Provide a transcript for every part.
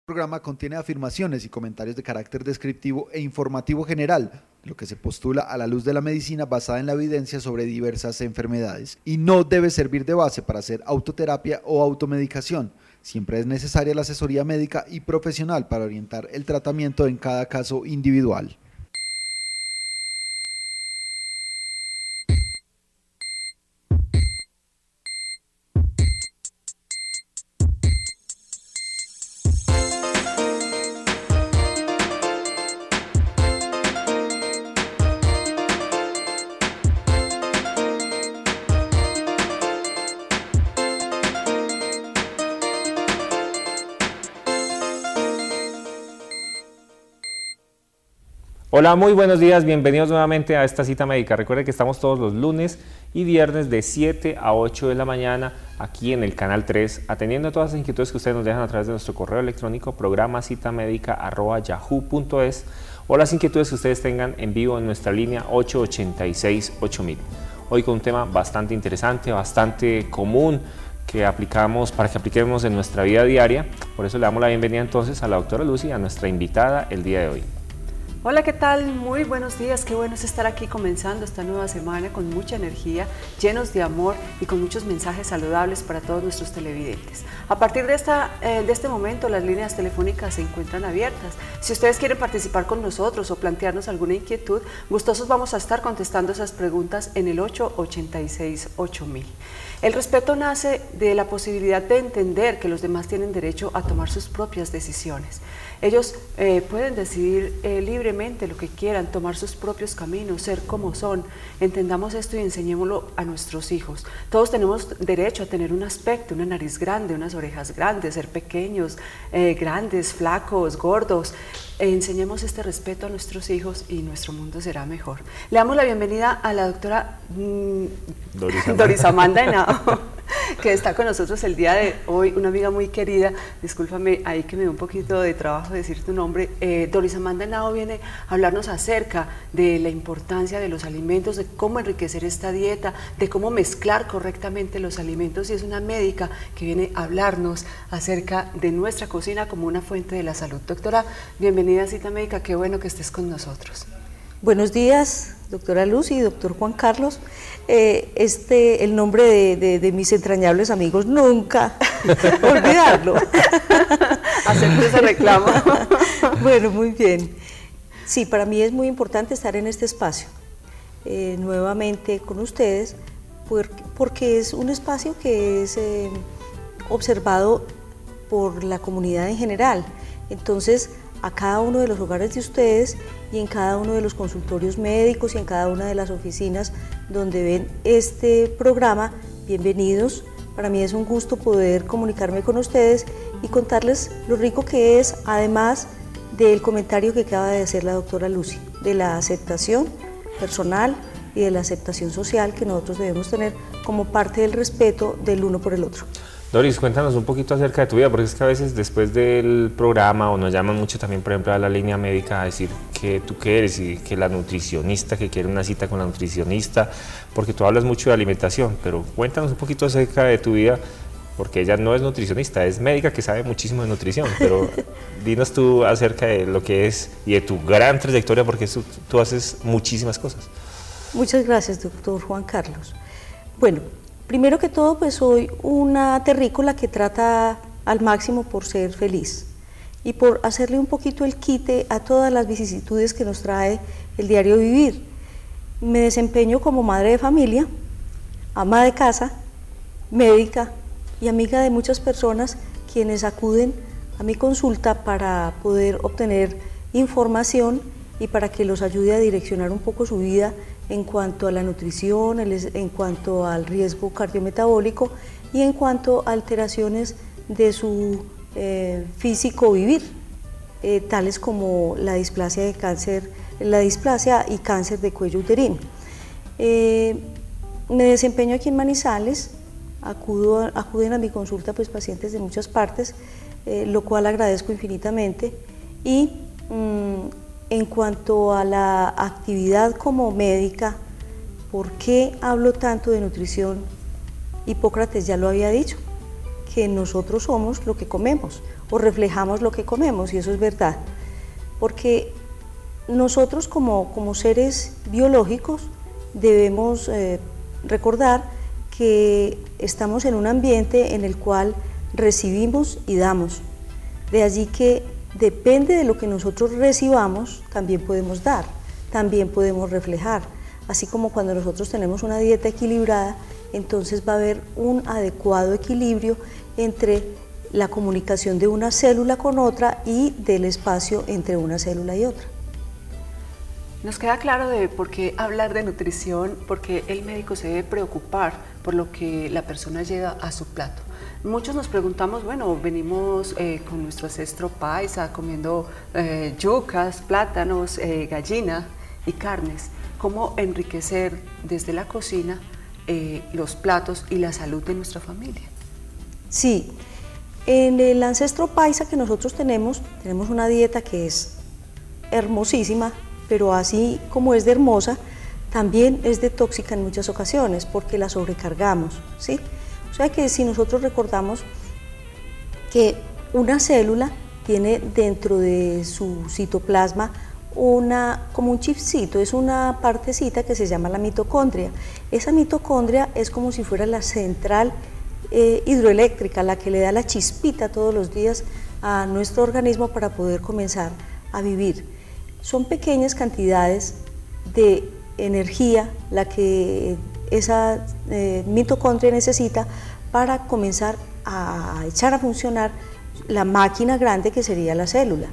El programa contiene afirmaciones y comentarios de carácter descriptivo e informativo general, lo que se postula a la luz de la medicina basada en la evidencia sobre diversas enfermedades, y no debe servir de base para hacer autoterapia o automedicación. Siempre es necesaria la asesoría médica y profesional para orientar el tratamiento en cada caso individual. Hola, muy buenos días, bienvenidos nuevamente a esta cita médica. Recuerden que estamos todos los lunes y viernes de 7 a 8 de la mañana aquí en el canal 3, atendiendo todas las inquietudes que ustedes nos dejan a través de nuestro correo electrónico programacitamedica@yahoo.es o las inquietudes que ustedes tengan en vivo en nuestra línea 886-8000. Hoy con un tema bastante interesante, bastante común que aplicamos para que apliquemos en nuestra vida diaria. Por eso le damos la bienvenida entonces a la doctora Lucy, a nuestra invitada el día de hoy. Hola, ¿qué tal? Muy buenos días, qué bueno es estar aquí comenzando esta nueva semana con mucha energía, llenos de amor y con muchos mensajes saludables para todos nuestros televidentes. A partir de este momento las líneas telefónicas se encuentran abiertas. Si ustedes quieren participar con nosotros o plantearnos alguna inquietud, gustosos vamos a estar contestando esas preguntas en el 886-8000. El respeto nace de la posibilidad de entender que los demás tienen derecho a tomar sus propias decisiones. Ellos pueden decidir libremente lo que quieran, tomar sus propios caminos, ser como son. Entendamos esto y enseñémoslo a nuestros hijos. Todos tenemos derecho a tener un aspecto, una nariz grande, unas orejas grandes, ser pequeños, grandes, flacos, gordos. Enseñemos este respeto a nuestros hijos y nuestro mundo será mejor. Le damos la bienvenida a la doctora Doris Amanda Henao, que está con nosotros el día de hoy, una amiga muy querida. Discúlpame ahí que me dio un poquito de trabajo decir tu nombre. Doris Amanda Henao viene a hablarnos acerca de la importancia de los alimentos, de cómo enriquecer esta dieta, de cómo mezclar correctamente los alimentos, y es una médica que viene a hablarnos acerca de nuestra cocina como una fuente de la salud. Doctora, bienvenida a Cita Médica, qué bueno que estés con nosotros. Buenos días, doctora Lucy y doctor Juan Carlos. El nombre de mis entrañables amigos, nunca olvidarlo. Acepto ese reclamo. Bueno, muy bien. Sí, para mí es muy importante estar en este espacio, nuevamente con ustedes, porque es un espacio que es observado por la comunidad en general. Entonces, a cada uno de los hogares de ustedes y en cada uno de los consultorios médicos y en cada una de las oficinas donde ven este programa, bienvenidos. Para mí es un gusto poder comunicarme con ustedes y contarles lo rico que es, además del comentario que acaba de hacer la doctora Lucy, de la aceptación personal y de la aceptación social que nosotros debemos tener como parte del respeto del uno por el otro. Doris, cuéntanos un poquito acerca de tu vida, porque es que a veces después del programa o nos llaman mucho también, por ejemplo, a la línea médica a decir que tú qué eres y que la nutricionista, que quiere una cita con la nutricionista, porque tú hablas mucho de alimentación, pero cuéntanos un poquito acerca de tu vida, porque ella no es nutricionista, es médica que sabe muchísimo de nutrición, pero dinos tú acerca de lo que es y de tu gran trayectoria, porque tú haces muchísimas cosas. Muchas gracias, doctor Juan Carlos. Bueno, primero que todo, pues soy una terrícola que trata al máximo por ser feliz y por hacerle un poquito el quite a todas las vicisitudes que nos trae el diario vivir. Me desempeño como madre de familia, ama de casa, médica y amiga de muchas personas quienes acuden a mi consulta para poder obtener información y para que los ayude a direccionar un poco su vida en cuanto a la nutrición, en cuanto al riesgo cardiometabólico y en cuanto a alteraciones de su físico vivir, tales como la displasia y cáncer de cuello uterino. Me desempeño aquí en Manizales, acuden a mi consulta pues pacientes de muchas partes, lo cual agradezco infinitamente, y en cuanto a la actividad como médica, ¿por qué hablo tanto de nutrición? Hipócrates ya lo había dicho, que nosotros somos lo que comemos, o reflejamos lo que comemos, y eso es verdad, porque nosotros como seres biológicos debemos recordar que estamos en un ambiente en el cual recibimos y damos. De allí que depende de lo que nosotros recibamos, también podemos dar, también podemos reflejar. Así como cuando nosotros tenemos una dieta equilibrada, entonces va a haber un adecuado equilibrio entre la comunicación de una célula con otra y del espacio entre una célula y otra. Nos queda claro de por qué hablar de nutrición, porque el médico se debe preocupar por lo que la persona lleva a su plato. Muchos nos preguntamos, bueno, venimos con nuestro ancestro paisa comiendo yucas, plátanos, gallina y carnes. ¿Cómo enriquecer desde la cocina los platos y la salud de nuestra familia? Sí, en el ancestro paisa que nosotros tenemos una dieta que es hermosísima, pero así como es de hermosa, también es de tóxica en muchas ocasiones porque la sobrecargamos, ¿sí? O sea que si nosotros recordamos que una célula tiene dentro de su citoplasma como un chipcito, es una partecita que se llama la mitocondria. Esa mitocondria es como si fuera la central hidroeléctrica, la que le da la chispita todos los días a nuestro organismo para poder comenzar a vivir. Son pequeñas cantidades de energía la que esa mitocondria necesita para comenzar a echar a funcionar la máquina grande que sería la célula.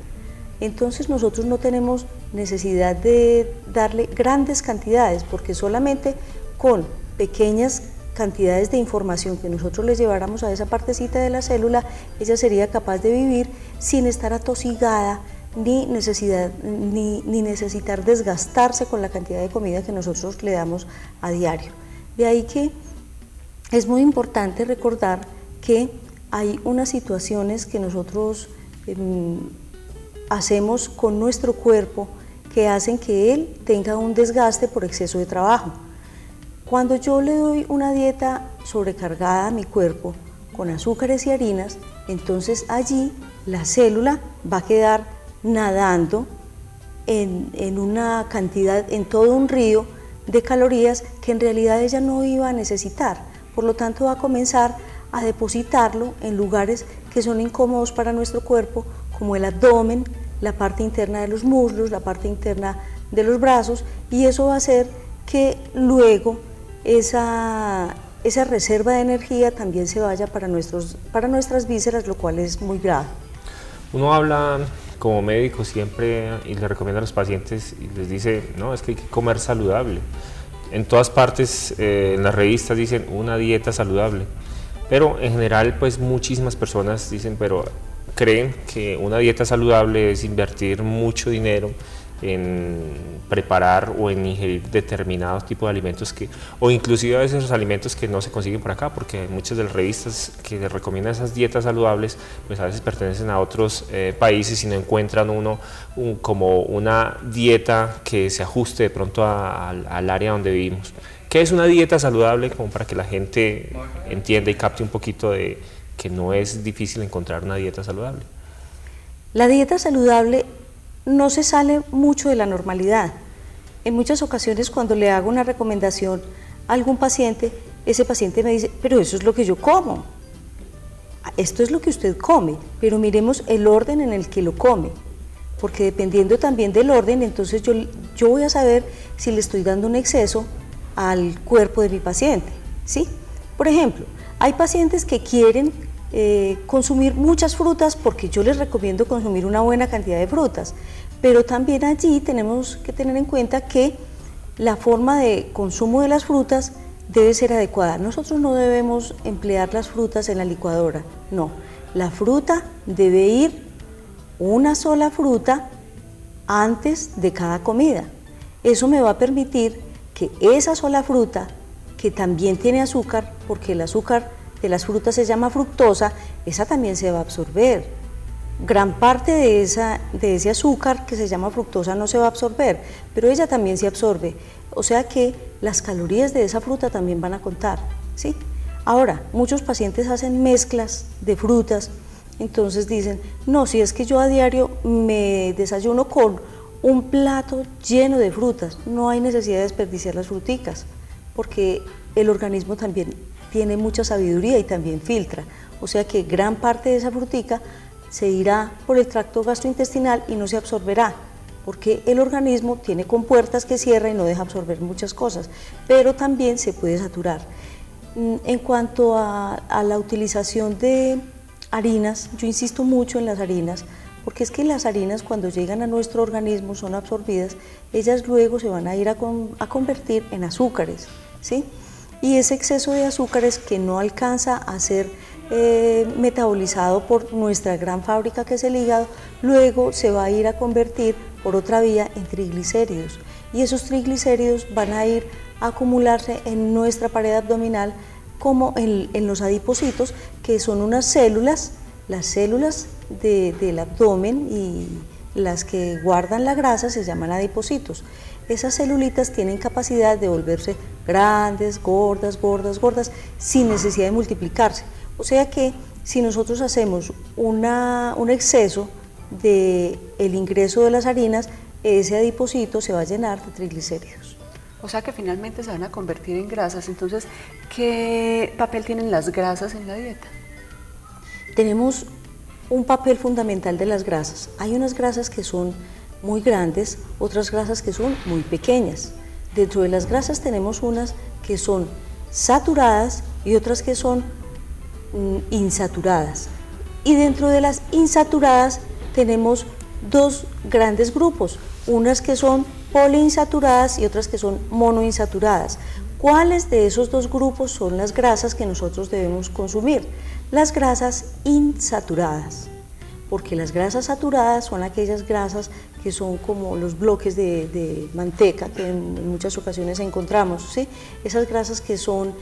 Entonces nosotros no tenemos necesidad de darle grandes cantidades, porque solamente con pequeñas cantidades de información que nosotros le lleváramos a esa partecita de la célula, ella sería capaz de vivir sin estar atosigada ni necesitar desgastarse con la cantidad de comida que nosotros le damos a diario. De ahí que es muy importante recordar que hay unas situaciones que nosotros hacemos con nuestro cuerpo que hacen que él tenga un desgaste por exceso de trabajo. Cuando yo le doy una dieta sobrecargada a mi cuerpo con azúcares y harinas, entonces allí la célula va a quedar nadando en una cantidad, en todo un río de calorías que en realidad ella no iba a necesitar. Por lo tanto va a comenzar a depositarlo en lugares que son incómodos para nuestro cuerpo, como el abdomen, la parte interna de los muslos, la parte interna de los brazos, y eso va a hacer que luego esa reserva de energía también se vaya para nuestras vísceras, lo cual es muy grave. Uno habla como médico siempre y le recomienda a los pacientes y les dice, no, es que hay que comer saludable. En todas partes, en las revistas dicen una dieta saludable, pero en general pues muchísimas personas dicen, pero creen que una dieta saludable es invertir mucho dinero en preparar o en ingerir determinados tipos de alimentos o inclusive a veces los alimentos que no se consiguen por acá, porque muchas de las revistas que les recomiendan esas dietas saludables pues a veces pertenecen a otros países y no encuentran como una dieta que se ajuste de pronto al área donde vivimos. ¿Qué es una dieta saludable? Como para que la gente entienda y capte un poquito de que no es difícil encontrar una dieta saludable. La dieta saludable no se sale mucho de la normalidad. En muchas ocasiones cuando le hago una recomendación a algún paciente, ese paciente me dice, pero eso es lo que yo como. Esto es lo que usted come, pero miremos el orden en el que lo come, porque dependiendo también del orden, entonces yo voy a saber si le estoy dando un exceso al cuerpo de mi paciente, ¿sí? Por ejemplo, hay pacientes que quieren consumir muchas frutas porque yo les recomiendo consumir una buena cantidad de frutas, pero también allí tenemos que tener en cuenta que la forma de consumo de las frutas debe ser adecuada. Nosotros no debemos emplear las frutas en la licuadora, no. La fruta debe ir una sola fruta antes de cada comida. Eso me va a permitir que esa sola fruta, que también tiene azúcar, porque el azúcar de las frutas se llama fructosa, esa también se va a absorber. Gran parte de ese azúcar que se llama fructosa no se va a absorber, pero ella también se absorbe. O sea que las calorías de esa fruta también van a contar, ¿sí? Ahora, muchos pacientes hacen mezclas de frutas Entonces dicen, no, si es que yo a diario me desayuno con un plato lleno de frutas, no hay necesidad de desperdiciar las fruticas, porque el organismo también tiene mucha sabiduría y también filtra, o sea que gran parte de esa frutica se irá por el tracto gastrointestinal y no se absorberá, porque el organismo tiene compuertas que cierra y no deja absorber muchas cosas, pero también se puede saturar. En cuanto a la utilización de harinas, yo insisto mucho en las harinas, porque es que las harinas cuando llegan a nuestro organismo son absorbidas, ellas luego se van a ir a convertir en azúcares, ¿sí? Y ese exceso de azúcares que no alcanza a ser metabolizado por nuestra gran fábrica que es el hígado, luego se va a ir a convertir por otra vía en triglicéridos, y esos triglicéridos van a ir a acumularse en nuestra pared abdominal como en los adipocitos, que son unas células, las células del abdomen, y las que guardan la grasa se llaman adipocitos. Esas celulitas tienen capacidad de volverse grandes, gordas, gordas, gordas, sin necesidad de multiplicarse. O sea que si nosotros hacemos un exceso del ingreso de las harinas, ese adipocito se va a llenar de triglicéridos. O sea que finalmente se van a convertir en grasas. Entonces, ¿qué papel tienen las grasas en la dieta? Tenemos un papel fundamental de las grasas. Hay unas grasas que son muy grandes, otras grasas que son muy pequeñas. Dentro de las grasas tenemos unas que son saturadas y otras que son insaturadas. Y dentro de las insaturadas tenemos dos grandes grupos, unas que son poliinsaturadas y otras que son monoinsaturadas. ¿Cuáles de esos dos grupos son las grasas que nosotros debemos consumir? Las grasas insaturadas, porque las grasas saturadas son aquellas grasas que son como los bloques de manteca que en muchas ocasiones encontramos, ¿sí? Esas grasas que son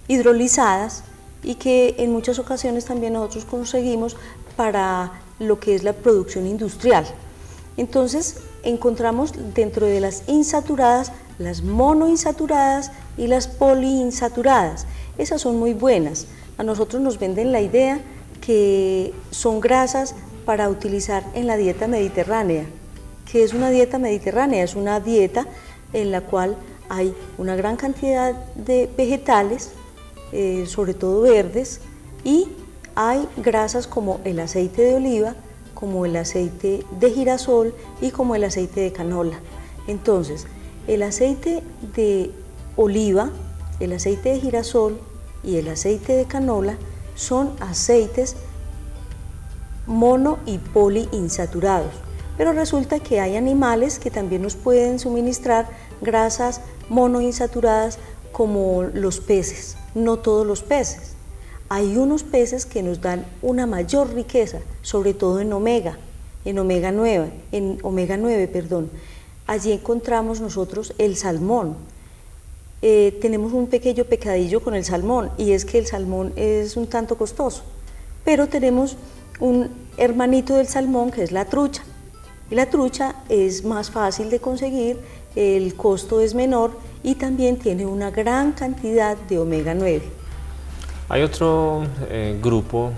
hidrolizadas y que en muchas ocasiones también nosotros conseguimos para lo que es la producción industrial. Entonces encontramos dentro de las insaturadas las monoinsaturadas y las poliinsaturadas. Esas son muy buenas. A nosotros nos venden la idea que son grasas para utilizar en la dieta mediterránea. ¿Qué es una dieta mediterránea? Es una dieta en la cual hay una gran cantidad de vegetales, sobre todo verdes, y hay grasas como el aceite de oliva, como el aceite de girasol y como el aceite de canola. Entonces, el aceite de oliva, el aceite de girasol y el aceite de canola son aceites mono y poliinsaturados, pero resulta que hay animales que también nos pueden suministrar grasas monoinsaturadas, como los peces. No todos los peces. Hay unos peces que nos dan una mayor riqueza, sobre todo en omega 9, perdón. Allí encontramos nosotros el salmón. Tenemos un pequeño pecadillo con el salmón, y es que el salmón es un tanto costoso, pero tenemos un hermanito del salmón que es la trucha, y la trucha es más fácil de conseguir, el costo es menor y también tiene una gran cantidad de omega 9. Hay otro grupo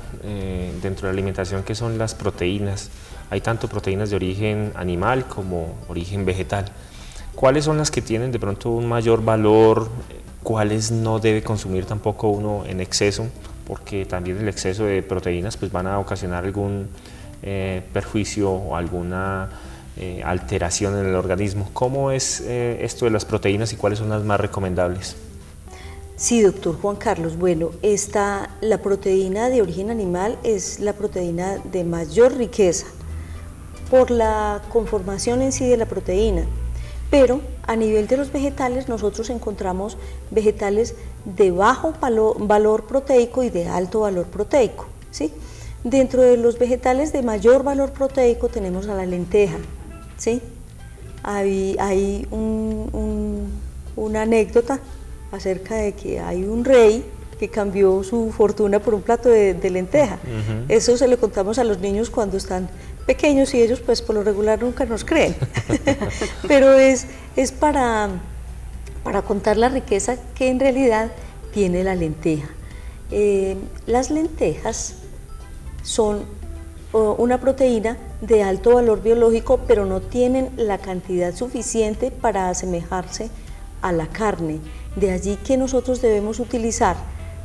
dentro de la alimentación que son las proteínas. Hay tanto proteínas de origen animal como origen vegetal. ¿Cuáles son las que tienen de pronto un mayor valor? ¿Cuáles no debe consumir tampoco uno en exceso? Porque también el exceso de proteínas pues van a ocasionar algún perjuicio o alguna alteración en el organismo. ¿Cómo es esto de las proteínas y cuáles son las más recomendables? Sí, doctor Juan Carlos. Bueno, la proteína de origen animal es la proteína de mayor riqueza por la conformación en sí de la proteína, pero a nivel de los vegetales nosotros encontramos vegetales de bajo valor proteico y de alto valor proteico, ¿sí? Dentro de los vegetales de mayor valor proteico tenemos a la lenteja, ¿sí? Hay una anécdota acerca de que hay un rey que cambió su fortuna por un plato de lenteja. Eso se lo contamos a los niños cuando están pequeños y ellos pues por lo regular nunca nos creen. Pero es para contar la riqueza que en realidad tiene la lenteja. Las lentejas son una proteína de alto valor biológico, pero no tienen la cantidad suficiente para asemejarse a la carne. De allí que nosotros debemos utilizar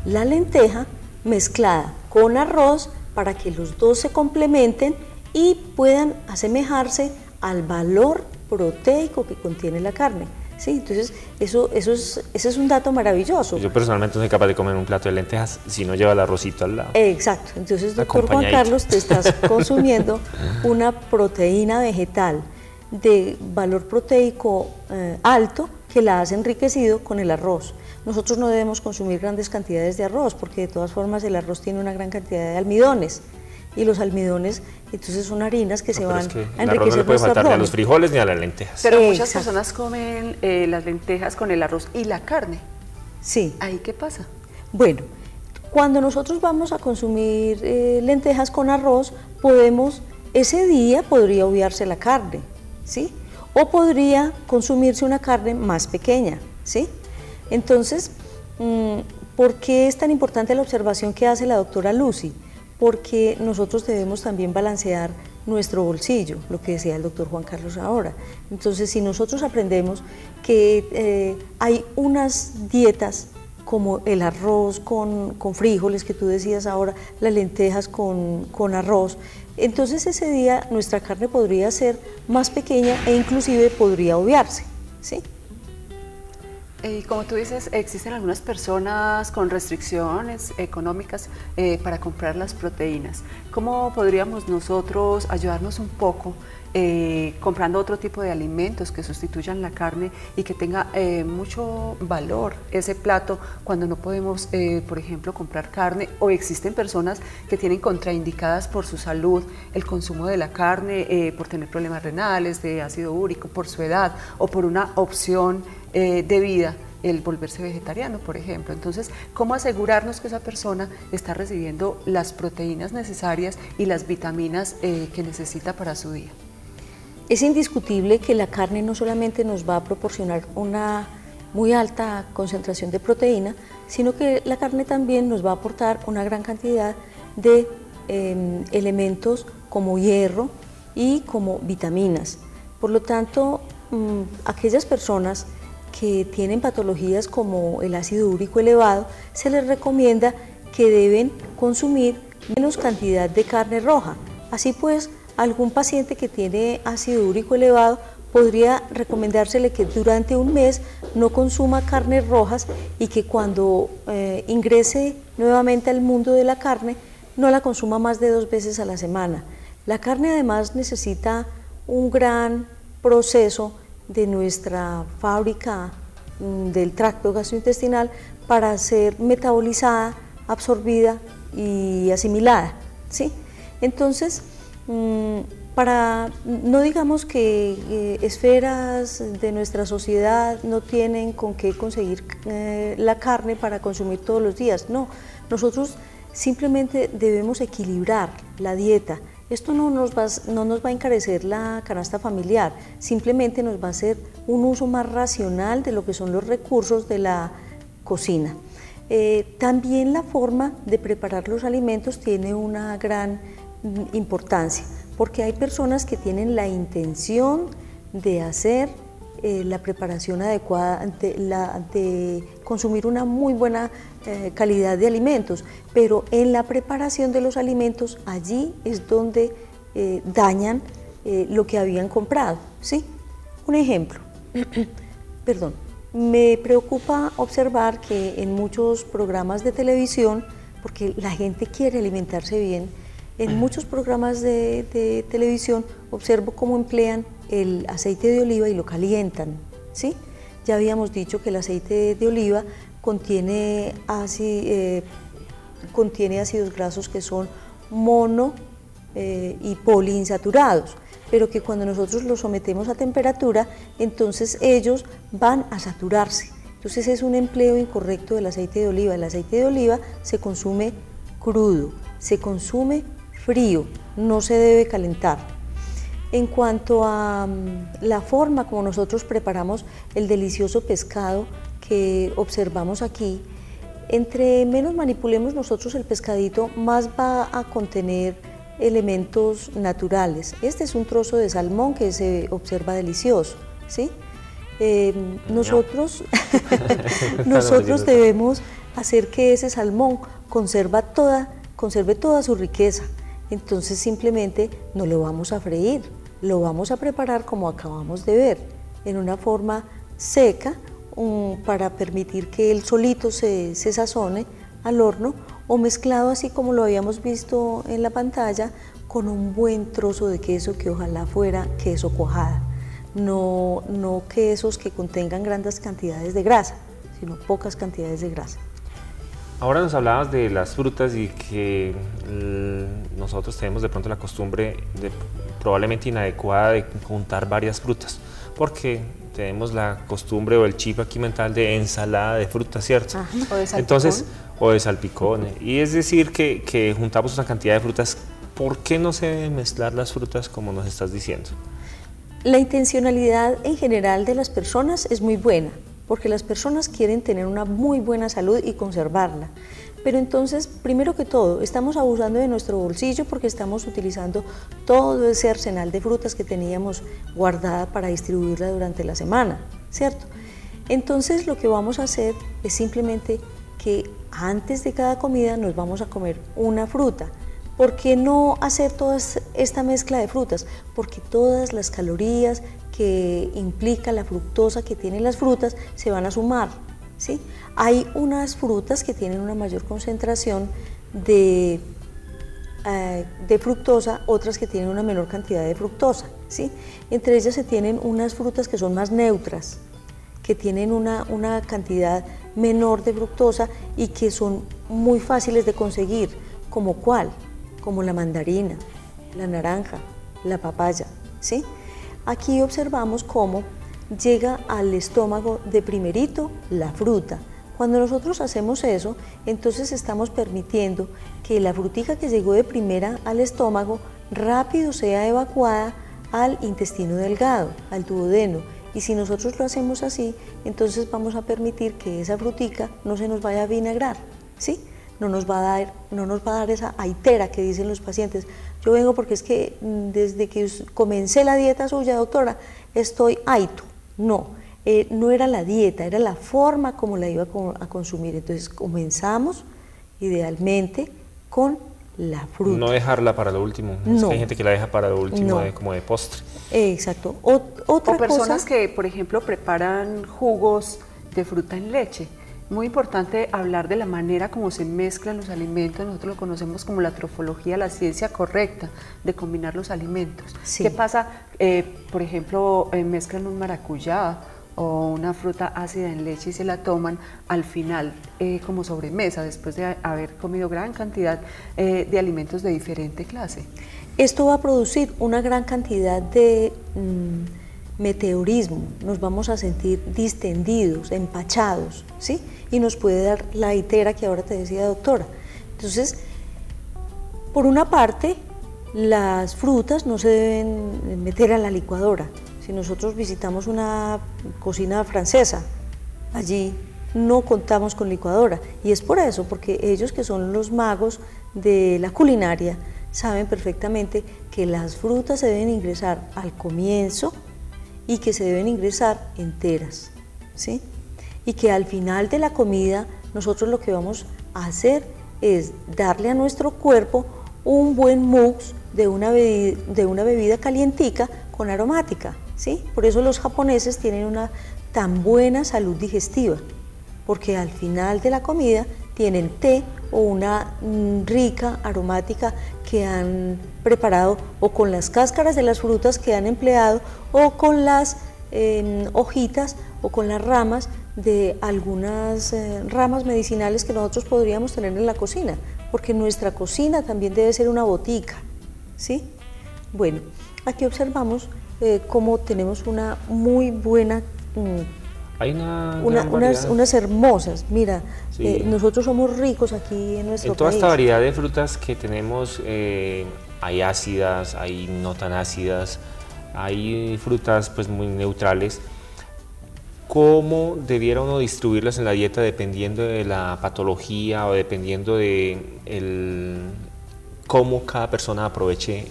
la lenteja mezclada con arroz para que los dos se complementen y puedan asemejarse al valor proteico que contiene la carne. Sí, entonces ese es un dato maravilloso. Yo personalmente no soy capaz de comer un plato de lentejas si no lleva el arrocito al lado. Exacto, entonces doctor Juan Carlos, te estás consumiendo una proteína vegetal de valor proteico alto que la has enriquecido con el arroz. Nosotros no debemos consumir grandes cantidades de arroz porque de todas formas el arroz tiene una gran cantidad de almidones. Y los almidones, entonces son harinas que se van a enriquecer. El arroz no le puede faltar ni a los frijoles ni a las lentejas. Pero muchas personas comen las lentejas con el arroz y la carne. Sí. ¿Ahí qué pasa? Bueno, cuando nosotros vamos a consumir lentejas con arroz, ese día podría obviarse la carne, ¿sí? O podría consumirse una carne más pequeña, ¿sí? Entonces, ¿por qué es tan importante la observación que hace la doctora Lucy? Porque nosotros debemos también balancear nuestro bolsillo, lo que decía el doctor Juan Carlos ahora. Entonces, si nosotros aprendemos que hay unas dietas como el arroz con frijoles, que tú decías ahora, las lentejas con arroz, entonces ese día nuestra carne podría ser más pequeña e inclusive podría obviarse, ¿sí? Y como tú dices, existen algunas personas con restricciones económicas para comprar las proteínas. ¿Cómo podríamos nosotros ayudarnos un poco comprando otro tipo de alimentos que sustituyan la carne y que tenga mucho valor ese plato cuando no podemos, por ejemplo, comprar carne? O existen personas que tienen contraindicadas por su salud el consumo de la carne, por tener problemas renales, de ácido úrico, por su edad o por una opción de vida, el volverse vegetariano, por ejemplo. Entonces, ¿cómo asegurarnos que esa persona está recibiendo las proteínas necesarias y las vitaminas que necesita para su día? Es indiscutible que la carne no solamente nos va a proporcionar una muy alta concentración de proteína, sino que la carne también nos va a aportar una gran cantidad de elementos como hierro y como vitaminas. Por lo tanto, aquellas personas que tienen patologías como el ácido úrico elevado, se les recomienda que deben consumir menos cantidad de carne roja. Así pues, algún paciente que tiene ácido úrico elevado podría recomendársele que durante un mes no consuma carnes rojas y que cuando ingrese nuevamente al mundo de la carne no la consuma más de 2 veces a la semana. La carne además necesita un gran proceso de nuestra fábrica del tracto gastrointestinal para ser metabolizada, absorbida y asimilada, ¿sí? Entonces, no digamos que esferas de nuestra sociedad no tienen con qué conseguir la carne para consumir todos los días, no, nosotros simplemente debemos equilibrar la dieta. Esto no nos va a encarecer la canasta familiar, simplemente nos va a hacer un uso más racional de lo que son los recursos de la cocina. También la forma de preparar los alimentos tiene una gran importancia, porque hay personas que tienen la intención de hacer la preparación adecuada, de consumir una muy buena calidad de alimentos, pero en la preparación de los alimentos allí es donde dañan lo que habían comprado, ¿sí? Un ejemplo, perdón, me preocupa observar que en muchos programas de televisión, porque la gente quiere alimentarse bien, en muchos programas de televisión observo cómo emplean el aceite de oliva y lo calientan, ¿sí? Ya habíamos dicho que el aceite de oliva contiene ácidos grasos que son mono y poliinsaturados, pero que cuando nosotros los sometemos a temperatura, entonces ellos van a saturarse. Entonces es un empleo incorrecto del aceite de oliva. El aceite de oliva se consume crudo, se consume frío, no se debe calentar. En cuanto a la forma como nosotros preparamos el delicioso pescado que observamos aquí, Entre menos manipulemos nosotros el pescadito, más va a contener elementos naturales. Este es un trozo de salmón que se observa delicioso, ¿sí? Nosotros debemos hacer que ese salmón conserve toda su riqueza. Entonces simplemente no lo vamos a freír, lo vamos a preparar como acabamos de ver, en una forma seca, para permitir que él solito se sazone al horno, o mezclado así como lo habíamos visto en la pantalla, con un buen trozo de queso que ojalá fuera queso cuajada, no quesos que contengan grandes cantidades de grasa, sino pocas cantidades de grasa. Ahora nos hablabas de las frutas y que nosotros tenemos de pronto la costumbre probablemente inadecuada de juntar varias frutas, porque tenemos la costumbre o el chip aquí mental de ensalada de frutas, ¿cierto? Ajá. O de salpicón. Entonces, o de salpicón. Y es decir que juntamos una cantidad de frutas. ¿Por qué no se deben mezclar las frutas como nos estás diciendo? La intencionalidad en general de las personas es muy buena, porque las personas quieren tener una muy buena salud y conservarla. Pero entonces, primero que todo, estamos abusando de nuestro bolsillo porque estamos utilizando todo ese arsenal de frutas que teníamos guardada para distribuirla durante la semana, ¿cierto? Entonces, lo que vamos a hacer es simplemente que antes de cada comida nos vamos a comer una fruta. ¿Por qué no hacer toda esta mezcla de frutas? Porque todas las calorías que implica la fructosa que tienen las frutas se van a sumar, ¿sí? Hay unas frutas que tienen una mayor concentración de fructosa, otras que tienen una menor cantidad de fructosa, ¿sí? Entre ellas se tienen unas frutas que son más neutras, que tienen una cantidad menor de fructosa y que son muy fáciles de conseguir, ¿como cuál? Como la mandarina, la naranja, la papaya, ¿sí? Aquí observamos cómo llega al estómago de primerito la fruta. Cuando nosotros hacemos eso, entonces estamos permitiendo que la frutica que llegó de primera al estómago rápido sea evacuada al intestino delgado, al duodeno. Y si nosotros lo hacemos así, entonces vamos a permitir que esa frutica no se nos vaya a vinagrar, ¿sí? No nos va a dar esa aitera que dicen los pacientes. Yo vengo porque es que desde que comencé la dieta suya, doctora, estoy aito. No, no era la dieta, era la forma como la iba a consumir. Entonces comenzamos idealmente con la fruta. No dejarla para lo último. No. Es que hay gente que la deja para lo último, no. Como de postre. Exacto. Otra personas cosa que, por ejemplo, preparan jugos de fruta en leche. Muy importante hablar de la manera como se mezclan los alimentos. Nosotros lo conocemos como la trofología, la ciencia correcta de combinar los alimentos. Sí. ¿Qué pasa? Por ejemplo, mezclan un maracuyá o una fruta ácida en leche y se la toman al final como sobremesa, después de haber comido gran cantidad de alimentos de diferente clase. Esto va a producir una gran cantidad de meteorismo, nos vamos a sentir distendidos, empachados, ¿sí? Y nos puede dar la itera que ahora te decía, doctora. Entonces, por una parte, las frutas no se deben meter a la licuadora. Si nosotros visitamos una cocina francesa, allí no contamos con licuadora, y es por eso, porque ellos, que son los magos de la culinaria, saben perfectamente que las frutas se deben ingresar al comienzo y que se deben ingresar enteras, ¿sí? Y que al final de la comida nosotros lo que vamos a hacer es darle a nuestro cuerpo un buen mux de una bebida calientica con aromática, ¿sí? Por eso los japoneses tienen una tan buena salud digestiva, porque al final de la comida tienen té o una rica aromática que han preparado, o con las cáscaras de las frutas que han empleado, o con las hojitas o con las ramas de algunas ramas medicinales que nosotros podríamos tener en la cocina, porque nuestra cocina también debe ser una botica, ¿sí? Bueno, aquí observamos cómo tenemos una muy buena Hay unas hermosas, mira, sí. Nosotros somos ricos aquí en nuestro país. En toda esta variedad de frutas que tenemos, hay ácidas, hay no tan ácidas, hay frutas pues muy neutrales. ¿cómo debiera uno distribuirlas en la dieta dependiendo de la patología o dependiendo de cómo cada persona aproveche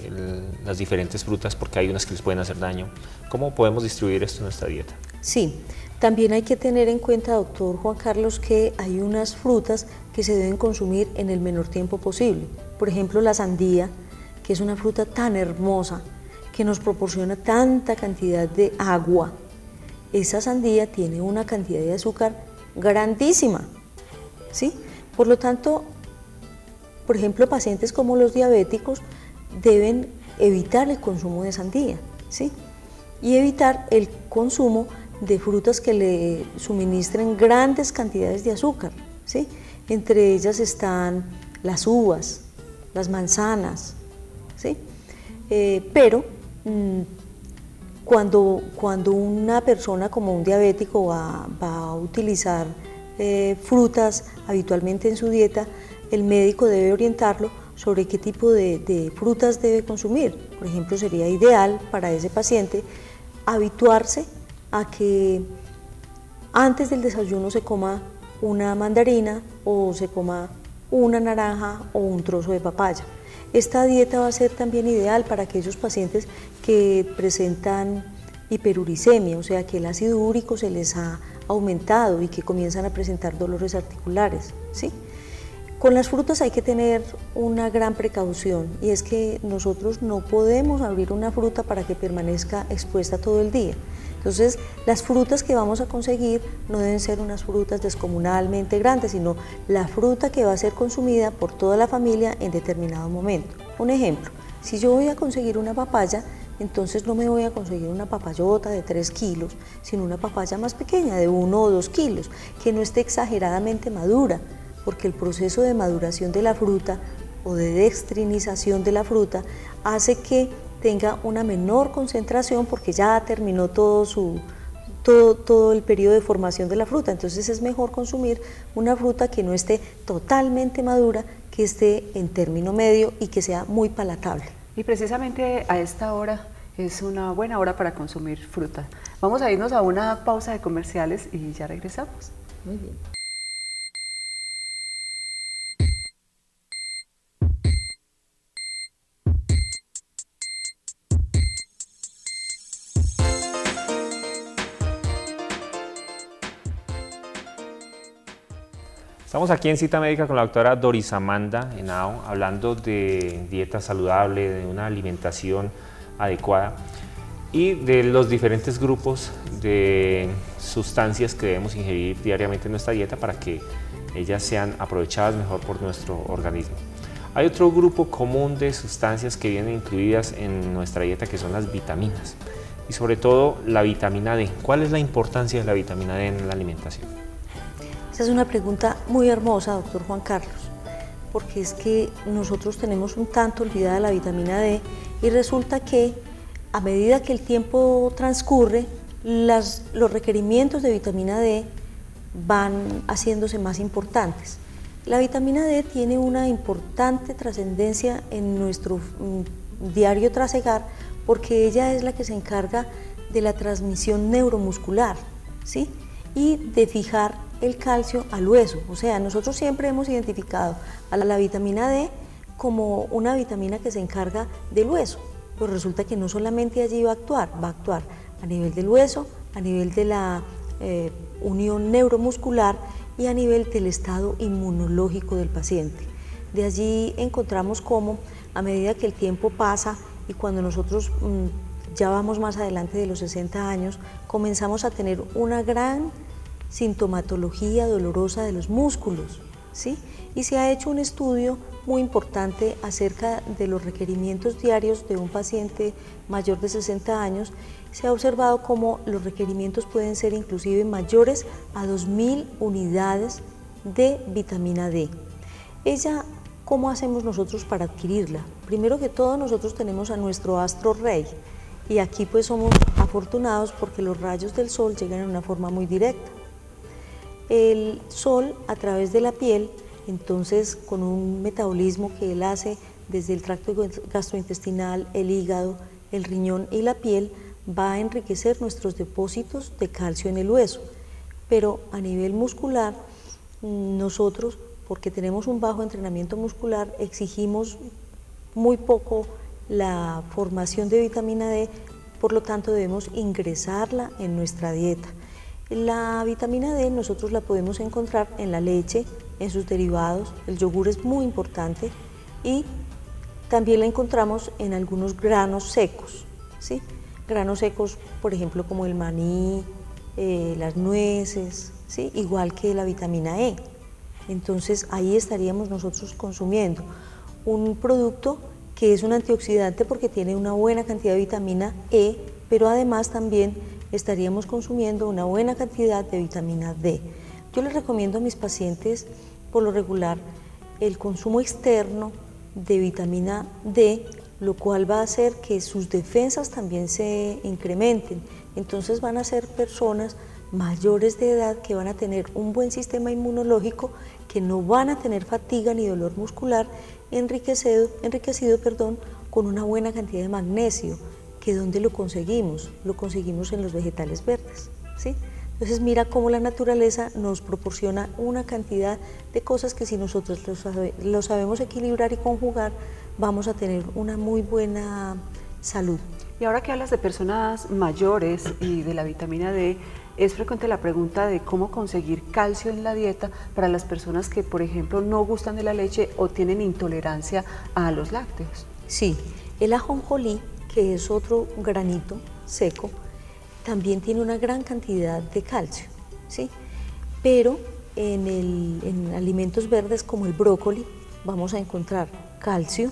las diferentes frutas, porque hay unas que les pueden hacer daño? ¿Cómo podemos distribuir esto en nuestra dieta? Sí, también hay que tener en cuenta, doctor Juan Carlos, que hay unas frutas que se deben consumir en el menor tiempo posible. Por ejemplo, la sandía, que es una fruta tan hermosa, que nos proporciona tanta cantidad de agua. Esa sandía tiene una cantidad de azúcar grandísima, ¿sí? Por lo tanto, por ejemplo, pacientes como los diabéticos deben evitar el consumo de sandía, ¿sí? Y evitar el consumo de frutas que le suministren grandes cantidades de azúcar, ¿sí? Entre ellas están las uvas, las manzanas, ¿sí? Pero cuando una persona como un diabético va a utilizar frutas habitualmente en su dieta, el médico debe orientarlo sobre qué tipo de frutas debe consumir. Por ejemplo, sería ideal para ese paciente habituarse a que antes del desayuno se coma una mandarina o se coma una naranja o un trozo de papaya. Esta dieta va a ser también ideal para aquellos pacientes que presentan hiperuricemia, o sea que el ácido úrico se les ha aumentado y que comienzan a presentar dolores articulares, ¿sí? Con las frutas hay que tener una gran precaución, y es que nosotros no podemos abrir una fruta para que permanezca expuesta todo el día. Entonces, las frutas que vamos a conseguir no deben ser unas frutas descomunalmente grandes, sino la fruta que va a ser consumida por toda la familia en determinado momento. Un ejemplo, si yo voy a conseguir una papaya, entonces no me voy a conseguir una papayota de 3 kilos, sino una papaya más pequeña, de 1 o 2 kilos, que no esté exageradamente madura, porque el proceso de maduración de la fruta o de dextrinización de la fruta hace que tenga una menor concentración porque ya terminó todo el periodo de formación de la fruta. Entonces es mejor consumir una fruta que no esté totalmente madura, que esté en término medio y que sea muy palatable. Y precisamente a esta hora es una buena hora para consumir fruta. Vamos a irnos a una pausa de comerciales y ya regresamos. Muy bien. Estamos aquí en Cita Médica con la doctora Doris Amanda Henao, hablando de dieta saludable, de una alimentación adecuada y de los diferentes grupos de sustancias que debemos ingerir diariamente en nuestra dieta para que ellas sean aprovechadas mejor por nuestro organismo. Hay otro grupo común de sustancias que vienen incluidas en nuestra dieta, que son las vitaminas, y sobre todo la vitamina D. ¿Cuál es la importancia de la vitamina D en la alimentación? Esa es una pregunta muy hermosa, doctor Juan Carlos, porque es que nosotros tenemos un tanto olvidada la vitamina D y resulta que a medida que el tiempo transcurre, los requerimientos de vitamina D van haciéndose más importantes. La vitamina D tiene una importante trascendencia en nuestro diario trasegar porque ella es la que se encarga de la transmisión neuromuscular, ¿sí? Y de fijar el calcio al hueso. O sea, nosotros siempre hemos identificado a la vitamina D como una vitamina que se encarga del hueso, pero resulta que no solamente allí va a actuar a nivel del hueso, a nivel de la unión neuromuscular y a nivel del estado inmunológico del paciente. De allí encontramos cómo a medida que el tiempo pasa y cuando nosotros ya vamos más adelante de los 60 años, comenzamos a tener una gran sintomatología dolorosa de los músculos, ¿sí? Y se ha hecho un estudio muy importante acerca de los requerimientos diarios de un paciente mayor de 60 años. Se ha observado cómo los requerimientos pueden ser inclusive mayores a 2.000 unidades de vitamina D. Ella, ¿cómo hacemos nosotros para adquirirla? Primero que todo, nosotros tenemos a nuestro astro rey, y aquí pues somos afortunados porque los rayos del sol llegan en una forma muy directa. El sol a través de la piel, entonces con un metabolismo que él hace desde el tracto gastrointestinal, el hígado, el riñón y la piel, va a enriquecer nuestros depósitos de calcio en el hueso, pero a nivel muscular, nosotros, porque tenemos un bajo entrenamiento muscular, exigimos muy poco la formación de vitamina D, por lo tanto debemos ingresarla en nuestra dieta. La vitamina D nosotros la podemos encontrar en la leche, en sus derivados, el yogur es muy importante, y también la encontramos en algunos granos secos, ¿sí? Granos secos, por ejemplo, como el maní, las nueces, ¿sí? Igual que la vitamina E. Entonces ahí estaríamos nosotros consumiendo un producto que es un antioxidante porque tiene una buena cantidad de vitamina E, pero además también estaríamos consumiendo una buena cantidad de vitamina D. Yo les recomiendo a mis pacientes, por lo regular, el consumo externo de vitamina D, lo cual va a hacer que sus defensas también se incrementen. Entonces van a ser personas mayores de edad que van a tener un buen sistema inmunológico, que no van a tener fatiga ni dolor muscular, enriquecido con una buena cantidad de magnesio, que ¿dónde lo conseguimos? Lo conseguimos en los vegetales verdes, ¿sí? Entonces mira cómo la naturaleza nos proporciona una cantidad de cosas que si nosotros lo sabemos equilibrar y conjugar, vamos a tener una muy buena salud. Y ahora que hablas de personas mayores y de la vitamina D, es frecuente la pregunta de cómo conseguir calcio en la dieta para las personas que, por ejemplo, no gustan de la leche o tienen intolerancia a los lácteos. Sí, el ajonjolí, que es otro granito seco, también tiene una gran cantidad de calcio, ¿sí? Pero en alimentos verdes como el brócoli vamos a encontrar calcio,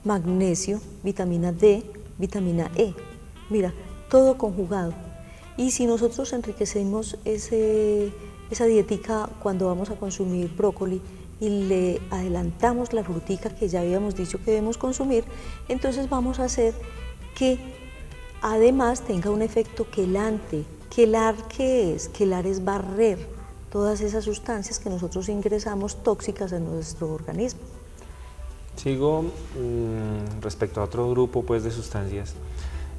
magnesio, vitamina D, vitamina E. Mira, todo conjugado. Y si nosotros enriquecemos esa dietica cuando vamos a consumir brócoli y le adelantamos la frutica que ya habíamos dicho que debemos consumir, entonces vamos a hacer que además tenga un efecto quelante. ¿Quelar qué es? Quelar es barrer todas esas sustancias que nosotros ingresamos tóxicas en nuestro organismo. Sigo respecto a otro grupo pues, de sustancias,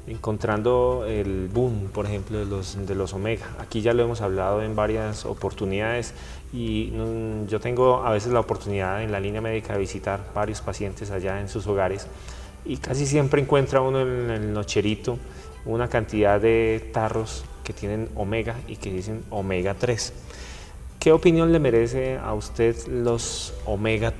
encontrando el boom, por ejemplo, de los omega. Aquí ya lo hemos hablado en varias oportunidades y yo tengo a veces la oportunidad en la línea médica de visitar varios pacientes allá en sus hogares y casi siempre encuentra uno en el nocherito una cantidad de tarros que tienen omega y que dicen omega 3. ¿Qué opinión le merece a usted los omega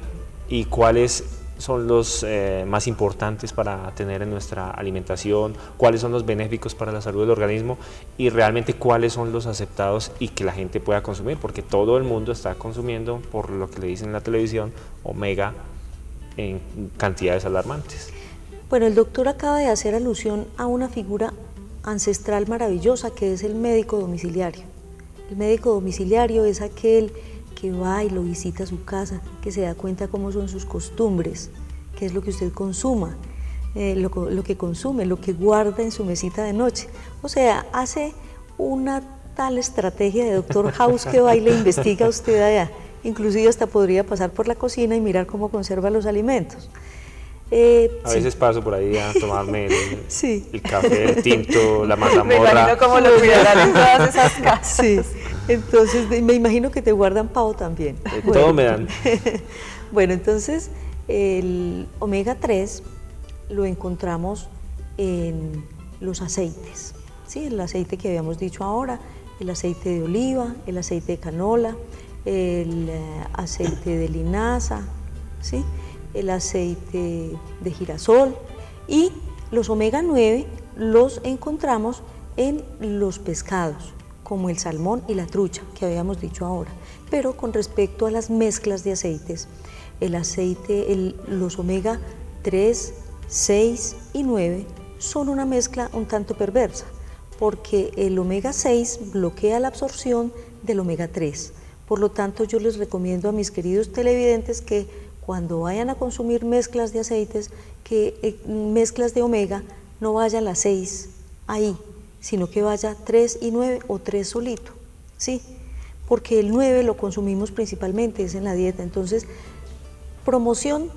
y cuáles son los más importantes para tener en nuestra alimentación, cuáles son los benéficos para la salud del organismo y realmente cuáles son los aceptados y que la gente pueda consumir? Porque todo el mundo está consumiendo, por lo que le dicen en la televisión, omega en cantidades alarmantes. Bueno, el doctor acaba de hacer alusión a una figura ancestral maravillosa que es el médico domiciliario. El médico domiciliario es aquel que va y lo visita a su casa, que se da cuenta cómo son sus costumbres, qué es lo que usted consuma, lo que consume, lo que guarda en su mesita de noche. O sea, hace una tal estrategia de Doctor House que va y le investiga a usted allá. Inclusive hasta podría pasar por la cocina y mirar cómo conserva los alimentos. A veces paso por ahí a tomarme el café, el tinto, la mazamorra. Me imagino cómo lo cuidarán en todas esas casas. Sí, entonces me imagino que te guardan pavo también. Todo me dan. Bueno, entonces el omega 3 lo encontramos en los aceites, ¿sí? El aceite que habíamos dicho ahora, el aceite de oliva, el aceite de canola, el aceite de linaza, ¿sí? El aceite de girasol, y los omega 9 los encontramos en los pescados, como el salmón y la trucha, que habíamos dicho ahora. Pero con respecto a las mezclas de aceites, los omega 3, 6 y 9 son una mezcla un tanto perversa, porque el omega 6 bloquea la absorción del omega 3. Por lo tanto, yo les recomiendo a mis queridos televidentes que cuando vayan a consumir mezclas de aceites, mezclas de omega, no vaya la 6 ahí, sino que vaya 3 y 9 o 3 solito, ¿sí? Porque el 9 lo consumimos principalmente, es en la dieta. Entonces, promoción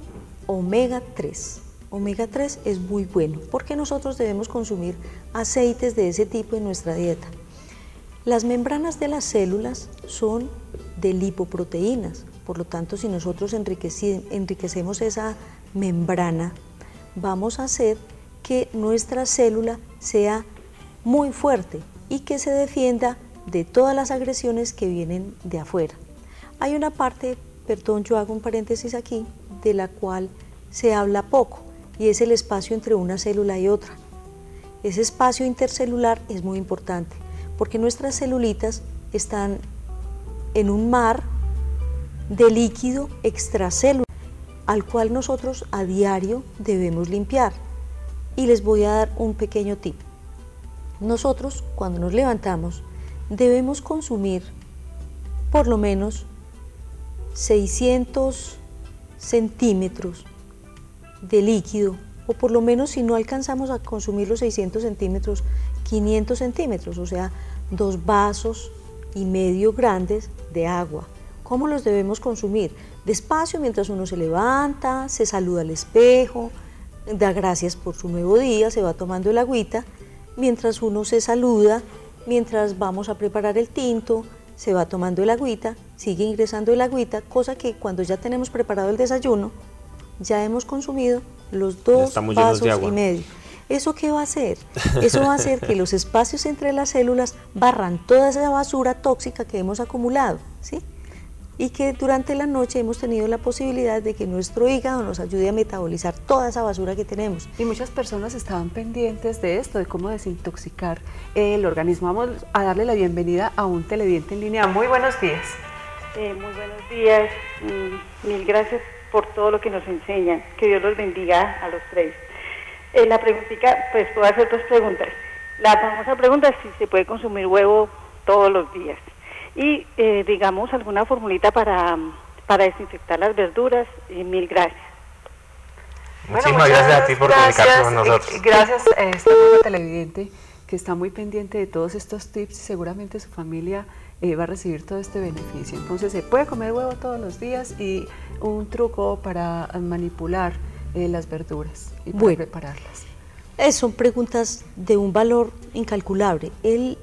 omega 3, omega 3 es muy bueno, porque nosotros debemos consumir aceites de ese tipo en nuestra dieta. Las membranas de las células son de lipoproteínas, por lo tanto, si nosotros enriquecemos esa membrana, vamos a hacer que nuestra célula sea muy fuerte y que se defienda de todas las agresiones que vienen de afuera. Hay una parte, perdón, yo hago un paréntesis aquí, de la cual se habla poco, y es el espacio entre una célula y otra. Ese espacio intercelular es muy importante, porque nuestras celulitas están en un mar de líquido extracelular, al cual nosotros a diario debemos limpiar. Y les voy a dar un pequeño tip. Nosotros, cuando nos levantamos, debemos consumir por lo menos 600 centímetros de líquido, o por lo menos, si no alcanzamos a consumir los 600 centímetros, 500 centímetros, o sea, 2,5 vasos grandes de agua. ¿Cómo los debemos consumir? Despacio, mientras uno se levanta, se saluda al espejo, da gracias por su nuevo día, se va tomando el agüita, mientras uno se saluda, mientras vamos a preparar el tinto, se va tomando el agüita, sigue ingresando el agüita, cosa que cuando ya tenemos preparado el desayuno, ya hemos consumido los 2,5 vasos. ¿Eso qué va a hacer? Eso va a hacer que los espacios entre las células barran toda esa basura tóxica que hemos acumulado, ¿sí? Y que durante la noche hemos tenido la posibilidad de que nuestro hígado nos ayude a metabolizar toda esa basura que tenemos. Y muchas personas estaban pendientes de esto, de cómo desintoxicar el organismo. Vamos a darle la bienvenida a un televidente en línea. Muy buenos días. Muy buenos días. Mil gracias por todo lo que nos enseñan. Que Dios los bendiga a los tres. La preguntita, pues puedo hacer 2 preguntas. La famosa pregunta es si se puede consumir huevo todos los días. Y digamos alguna formulita para desinfectar las verduras. Mil gracias. Muchísimas gracias a ti por comunicarte con nosotros. Gracias a esta nueva televidente que está muy pendiente de todos estos tips, y seguramente su familia va a recibir todo este beneficio. Entonces se puede comer huevo todos los días, y un truco para manipular las verduras y para prepararlas. Son preguntas de un valor incalculable. El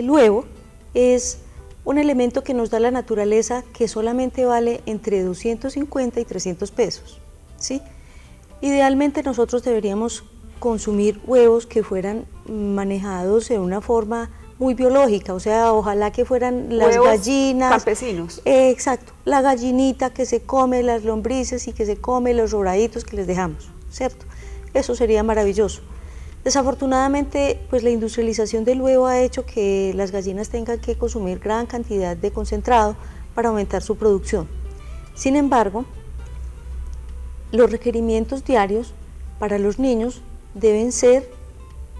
huevo es un elemento que nos da la naturaleza, que solamente vale entre 250 y 300 pesos, ¿sí? Idealmente nosotros deberíamos consumir huevos que fueran manejados de una forma muy biológica, o sea, ojalá que fueran las huevos gallinas campesinos. Exacto, la gallinita que se come las lombrices y que se come los doraditos que les dejamos, ¿cierto? Eso sería maravilloso. Desafortunadamente, pues la industrialización del huevo ha hecho que las gallinas tengan que consumir gran cantidad de concentrado para aumentar su producción. Sin embargo, los requerimientos diarios para los niños deben ser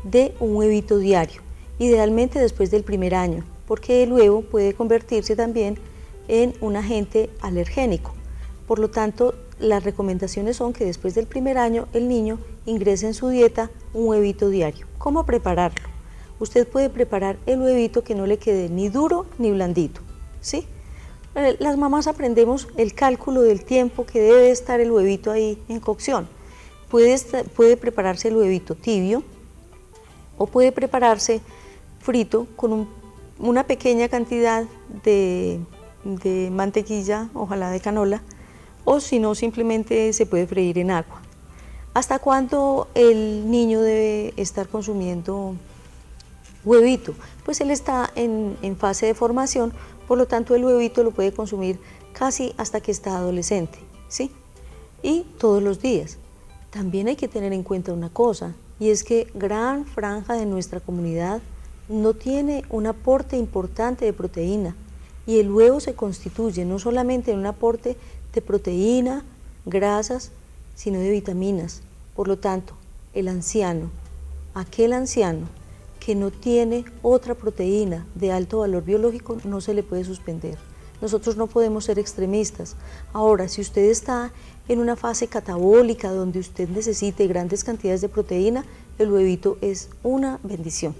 de un huevito diario, idealmente después del primer año, porque el huevo puede convertirse también en un agente alergénico. Por lo tanto, las recomendaciones son que después del primer año el niño ingrese en su dieta un huevito diario. ¿Cómo prepararlo? Usted puede preparar el huevito que no le quede ni duro ni blandito, ¿sí? Las mamás aprendemos el cálculo del tiempo que debe estar el huevito ahí en cocción. Puede prepararse el huevito tibio, o puede prepararse frito con una pequeña cantidad de mantequilla, ojalá de canola, o si no, simplemente se puede freír en agua. ¿Hasta cuándo el niño debe estar consumiendo huevito? Pues él está en fase de formación, por lo tanto el huevito lo puede consumir casi hasta que está adolescente, ¿sí? Y todos los días. También hay que tener en cuenta una cosa, y es que gran franja de nuestra comunidad no tiene un aporte importante de proteína, y el huevo se constituye no solamente en un aporte de proteína, grasas, sino de vitaminas. Por lo tanto, el anciano, aquel anciano que no tiene otra proteína de alto valor biológico, no se le puede suspender. Nosotros no podemos ser extremistas. Ahora, si usted está en una fase catabólica donde usted necesite grandes cantidades de proteína, el huevito es una bendición.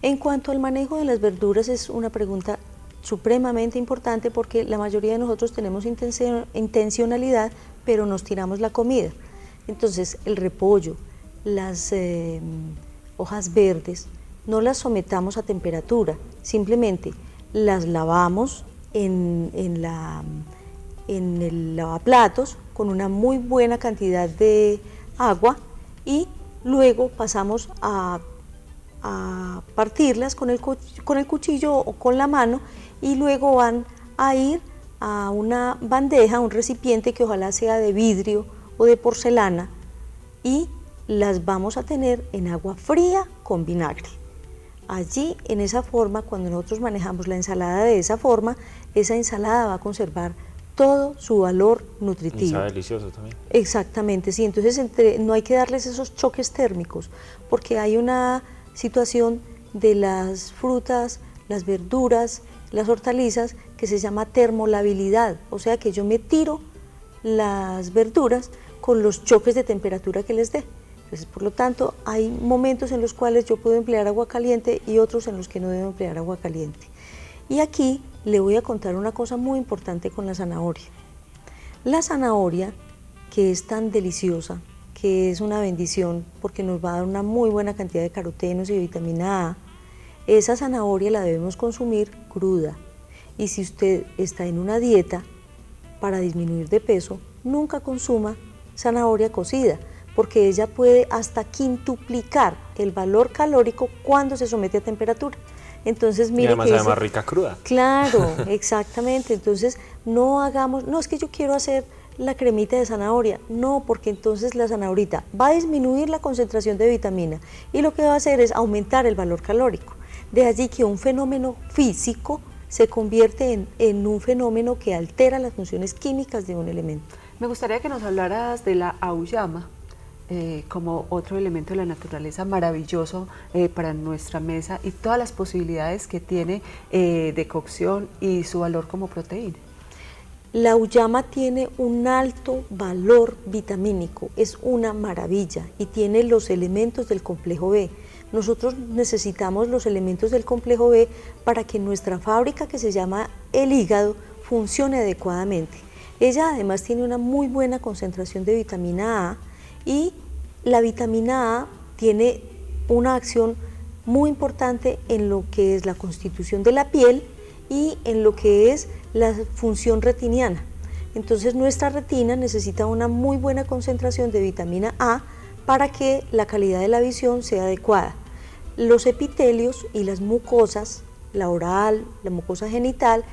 En cuanto al manejo de las verduras, es una pregunta supremamente importante, porque la mayoría de nosotros tenemos intencionalidad, pero nos tiramos la comida. Entonces el repollo, las hojas verdes, no las sometamos a temperatura, simplemente las lavamos en el lavaplatos con una muy buena cantidad de agua y luego pasamos a partirlas con el cuchillo o con la mano, y luego van a ir a una bandeja, un recipiente que ojalá sea de vidrio o de porcelana, y las vamos a tener en agua fría con vinagre. Allí, en esa forma, cuando nosotros manejamos la ensalada de esa forma, esa ensalada va a conservar todo su valor nutritivo. Y sabe delicioso también. Exactamente, sí. Entonces no hay que darles esos choques térmicos, porque hay una situación de las frutas, las verduras, las hortalizas, que se llama termolabilidad, o sea que yo me tiro las verduras con los choques de temperatura que les dé. Entonces, por lo tanto, hay momentos en los cuales yo puedo emplear agua caliente y otros en los que no debo emplear agua caliente. Y aquí le voy a contar una cosa muy importante con la zanahoria. La zanahoria, que es tan deliciosa, que es una bendición porque nos va a dar una muy buena cantidad de carotenos y de vitamina A, esa zanahoria la debemos consumir cruda. Y si usted está en una dieta para disminuir de peso, nunca consuma zanahoria cocida, porque ella puede hasta quintuplicar el valor calórico cuando se somete a temperatura. Entonces, mire, y además sabe más rica cruda. Claro, exactamente. Entonces, no hagamos, no, es que yo quiero hacer la cremita de zanahoria. No, porque entonces la zanahorita va a disminuir la concentración de vitamina y lo que va a hacer es aumentar el valor calórico. De allí que un fenómeno físico se convierte en un fenómeno que altera las funciones químicas de un elemento. Me gustaría que nos hablaras de la auyama como otro elemento de la naturaleza maravilloso para nuestra mesa y todas las posibilidades que tiene de cocción y su valor como proteína. La auyama tiene un alto valor vitamínico, es una maravilla y tiene los elementos del complejo B. Nosotros necesitamos los elementos del complejo B para que nuestra fábrica, que se llama el hígado, funcione adecuadamente. Ella además tiene una muy buena concentración de vitamina A, y la vitamina A tiene una acción muy importante en lo que es la constitución de la piel y en lo que es la función retiniana. Entonces nuestra retina necesita una muy buena concentración de vitamina A para que la calidad de la visión sea adecuada. Los epitelios y las mucosas, la oral, la mucosa genital,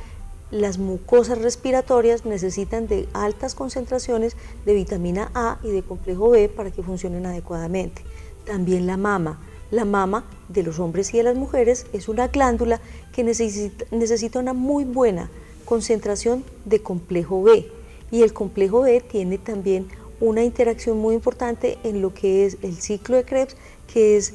las mucosas respiratorias necesitan de altas concentraciones de vitamina A y de complejo B para que funcionen adecuadamente. También la mama de los hombres y de las mujeres es una glándula que necesita una muy buena concentración de complejo B, y el complejo B tiene también una interacción muy importante en lo que es el ciclo de Krebs, que es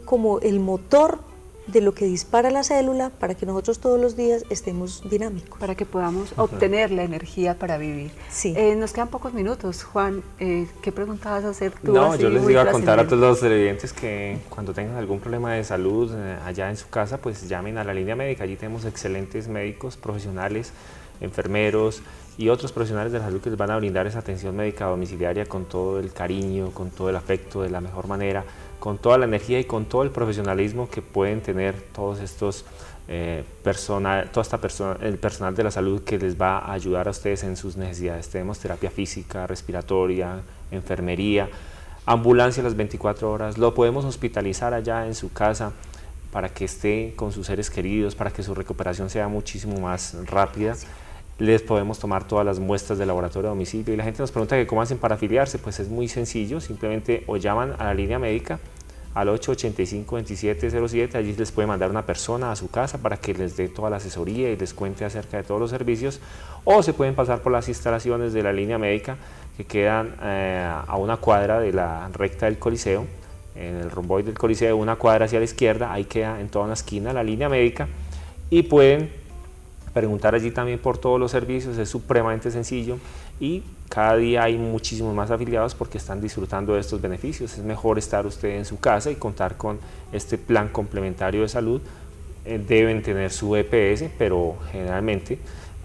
como el motor de lo que dispara la célula para que nosotros todos los días estemos dinámicos. Para que podamos obtener la energía para vivir. Sí. Nos quedan pocos minutos. Juan, ¿qué pregunta vas a hacer tú? No, yo les iba a contar a todos los televidentes que cuando tengan algún problema de salud allá en su casa, pues llamen a la línea médica. Allí tenemos excelentes médicos, profesionales, enfermeros y otros profesionales de la salud que les van a brindar esa atención médica domiciliaria con todo el cariño, con todo el afecto, de la mejor manera, con toda la energía y con todo el profesionalismo que pueden tener todos estos el personal de la salud que les va a ayudar a ustedes en sus necesidades. Tenemos terapia física, respiratoria, enfermería, ambulancia las 24 horas, lo podemos hospitalizar allá en su casa para que esté con sus seres queridos, para que su recuperación sea muchísimo más rápida. Les podemos tomar todas las muestras de laboratorio a domicilio, y la gente nos pregunta que cómo hacen para afiliarse. Pues es muy sencillo, simplemente o llaman a la línea médica al 885-2707, allí les puede mandar una persona a su casa para que les dé toda la asesoría y les cuente acerca de todos los servicios, o se pueden pasar por las instalaciones de la línea médica que quedan a una cuadra de la recta del Coliseo, en el romboide del Coliseo, una cuadra hacia la izquierda, ahí queda en toda una esquina la línea médica, y pueden preguntar allí también por todos los servicios. Es supremamente sencillo y cada día hay muchísimos más afiliados porque están disfrutando de estos beneficios. Es mejor estar usted en su casa y contar con este plan complementario de salud. Deben tener su EPS, pero generalmente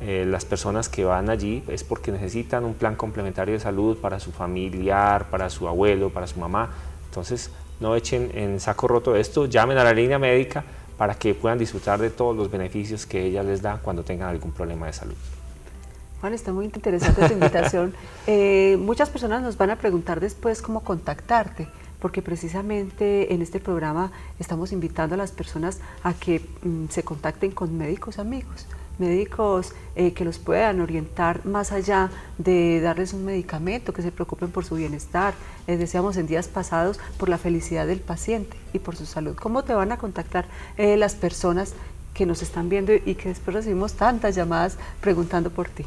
las personas que van allí es porque necesitan un plan complementario de salud para su familiar, para su abuelo, para su mamá. Entonces, no echen en saco roto esto, llamen a la línea médica para que puedan disfrutar de todos los beneficios que ella les da cuando tengan algún problema de salud. Juan, está muy interesante tu invitación. Muchas personas nos van a preguntar después cómo contactarte, porque precisamente en este programa estamos invitando a las personas a que se contacten con médicos amigos, médicos que los puedan orientar más allá de darles un medicamento, que se preocupen por su bienestar. Decíamos en días pasados por la felicidad del paciente y por su salud. ¿Cómo te van a contactar las personas que nos están viendo y que después recibimos tantas llamadas preguntando por ti?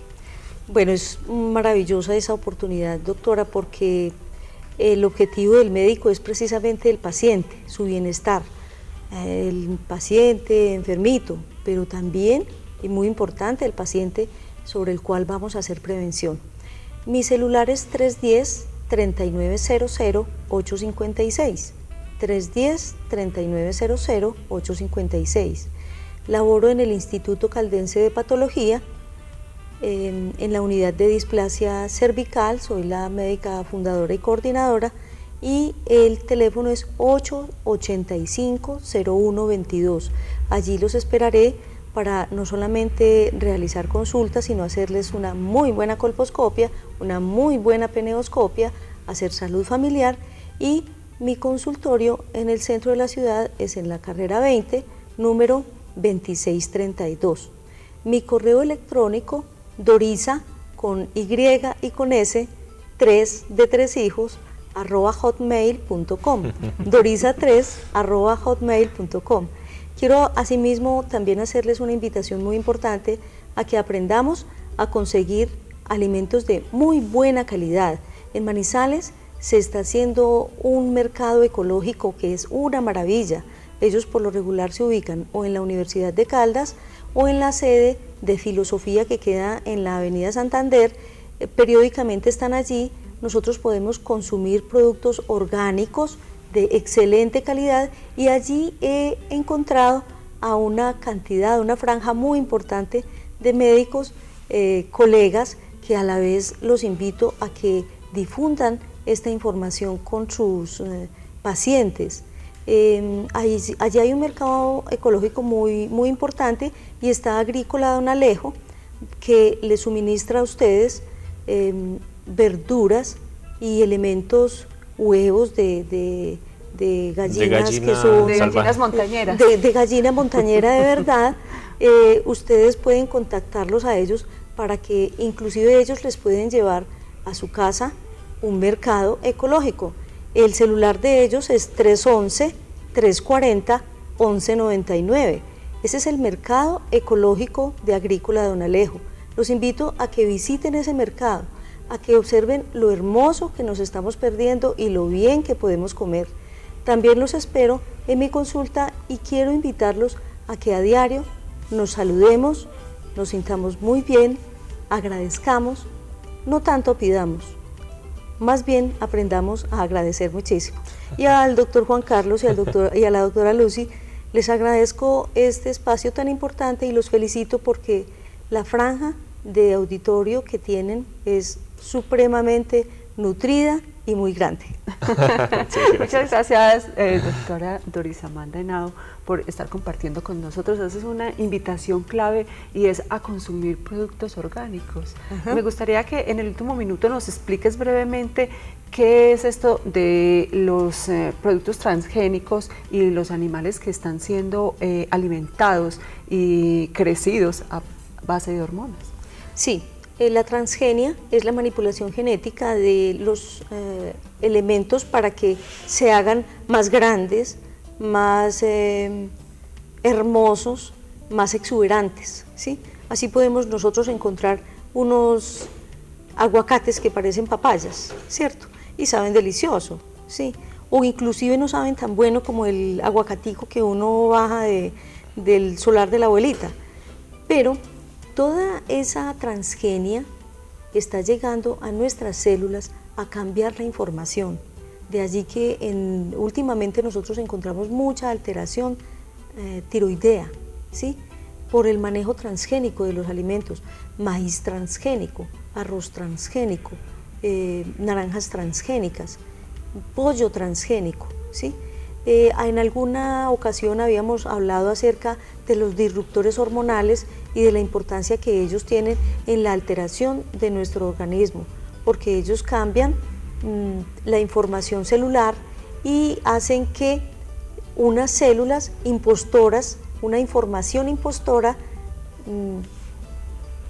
Bueno, es maravillosa esa oportunidad, doctora, porque el objetivo del médico es precisamente el paciente, su bienestar, el paciente enfermito, pero también, y muy importante, el paciente sobre el cual vamos a hacer prevención. Mi celular es 310-3900-856, 310-3900-856. Laboro en el Instituto Caldense de Patología, en la unidad de displasia cervical, soy la médica fundadora y coordinadora, y el teléfono es 885-0122. Allí los esperaré para no solamente realizar consultas, sino hacerles una muy buena colposcopia, una muy buena peneoscopia, hacer salud familiar, y mi consultorio en el centro de la ciudad es en la carrera 20, número 2632. Mi correo electrónico Dorisa con Y y con S, 3 de 3 hijos, @hotmail.com, dorisa3 @hotmail.com. Quiero asimismo también hacerles una invitación muy importante a que aprendamos a conseguir alimentos de muy buena calidad. En Manizales se está haciendo un mercado ecológico que es una maravilla. Ellos por lo regular se ubican o en la Universidad de Caldas o en la sede de Filosofía que queda en la Avenida Santander. Periódicamente están allí. Nosotros podemos consumir productos orgánicos de excelente calidad, y allí he encontrado a una cantidad, una franja muy importante de médicos, colegas, que a la vez los invito a que difundan esta información con sus pacientes. Allí hay un mercado ecológico muy importante, y está Agrícola Don Alejo, que les suministra a ustedes verduras y elementos, huevos de gallinas, que son de gallinas montañeras, de gallina montañera de verdad. Ustedes pueden contactarlos a ellos para que inclusive ellos les pueden llevar a su casa un mercado ecológico. El celular de ellos es 311-340-1199. Ese es el mercado ecológico de Agrícola Don Alejo. Los invito a que visiten ese mercado, a que observen lo hermoso que nos estamos perdiendo y lo bien que podemos comer. También los espero en mi consulta, y quiero invitarlos a que a diario nos saludemos, nos sintamos muy bien, agradezcamos, no tanto pidamos, más bien aprendamos a agradecer muchísimo. Y al doctor Juan Carlos y a la doctora Lucy les agradezco este espacio tan importante y los felicito porque la franja de auditorio que tienen es supremamente nutrida y muy grande. Sí, muchas gracias, doctora Dorisa Amanda Henao, por estar compartiendo con nosotros. Esa es una invitación clave, y es a consumir productos orgánicos. Me gustaría que en el último minuto nos expliques brevemente qué es esto de los productos transgénicos y los animales que están siendo alimentados y crecidos a base de hormonas. Sí. La transgenia es la manipulación genética de los elementos para que se hagan más grandes, más hermosos, más exuberantes, ¿sí? Así podemos nosotros encontrar unos aguacates que parecen papayas, ¿cierto? Y saben delicioso, ¿sí? O inclusive no saben tan bueno como el aguacatico que uno baja del solar de la abuelita, pero toda esa transgenia está llegando a nuestras células a cambiar la información. De allí que últimamente nosotros encontramos mucha alteración tiroidea, ¿sí? por el manejo transgénico de los alimentos, maíz transgénico, arroz transgénico, naranjas transgénicas, pollo transgénico, ¿sí? En alguna ocasión habíamos hablado acerca de los disruptores hormonales y de la importancia que ellos tienen en la alteración de nuestro organismo, porque ellos cambian la información celular y hacen que unas células impostoras, una información impostora,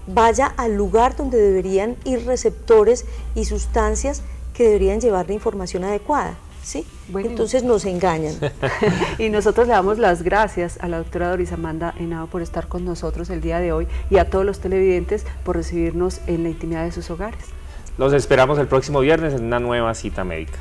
vaya al lugar donde deberían ir receptores y sustancias que deberían llevar la información adecuada, ¿sí? Bueno. Entonces nos engañan. Y nosotros le damos las gracias a la doctora Doris Amanda Henao por estar con nosotros el día de hoy y a todos los televidentes por recibirnos en la intimidad de sus hogares. Los esperamos el próximo viernes en una nueva cita médica.